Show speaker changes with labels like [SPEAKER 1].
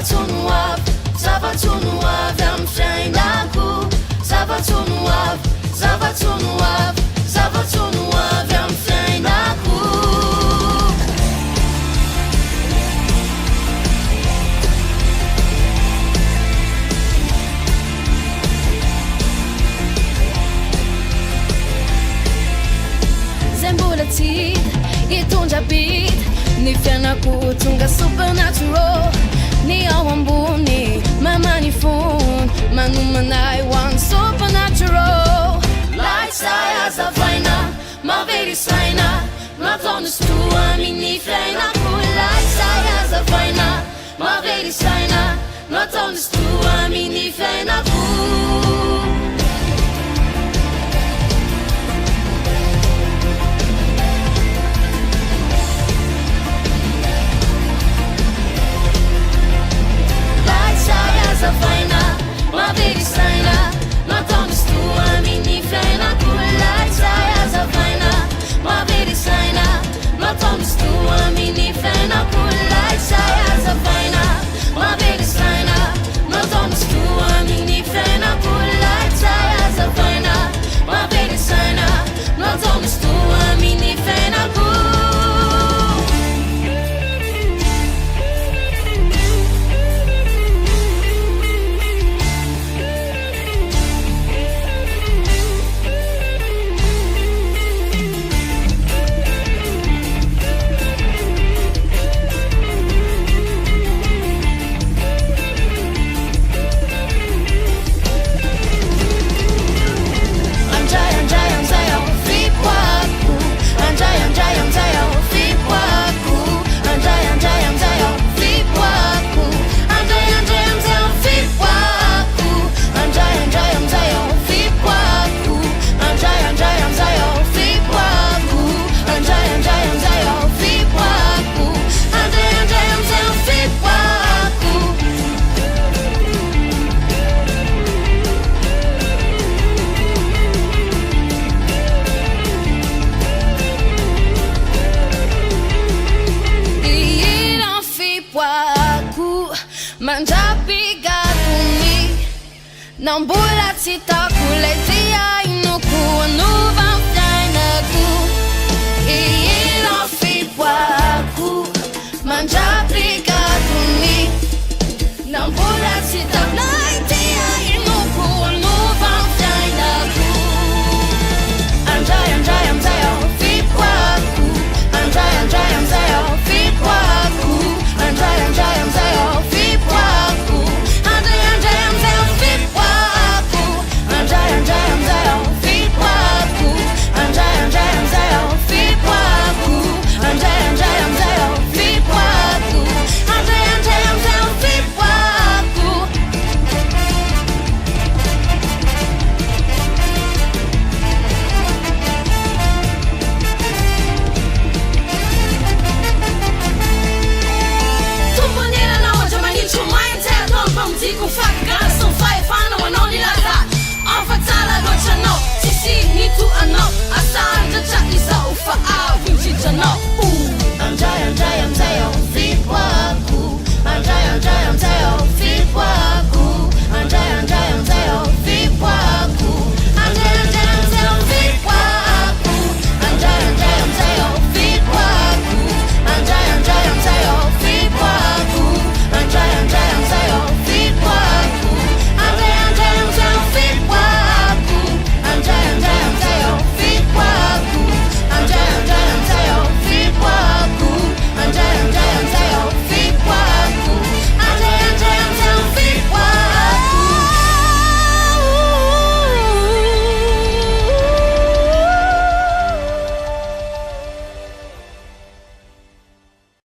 [SPEAKER 1] Zava-tsono avy amy fiainako. Zava-tsono avy amy fiainako. Zay mbola tsy hita hitondra bit ny fiainako tonga supernatural. Ny ao ambony mamanifony manomanay ho an'ny supernatural. Laitsay azavaina maverisaina nataony sotoa amin'ny fiainako. Laitsay azavaina maverisaina nataony sotoa amin'ny fiainako. Azavaina maverisaina nataony sotoa amin'ny fiainako. Laitsay azavaina maverisaina nataony sotoa amin'ny fiainako. Laitsay azavaina maverisaina nataony sotoa amin'ny fiainako. Laitsay azavaina maverisaina nataony sotoa amin'ny fiainako. Não bola se tá com leite ai no cu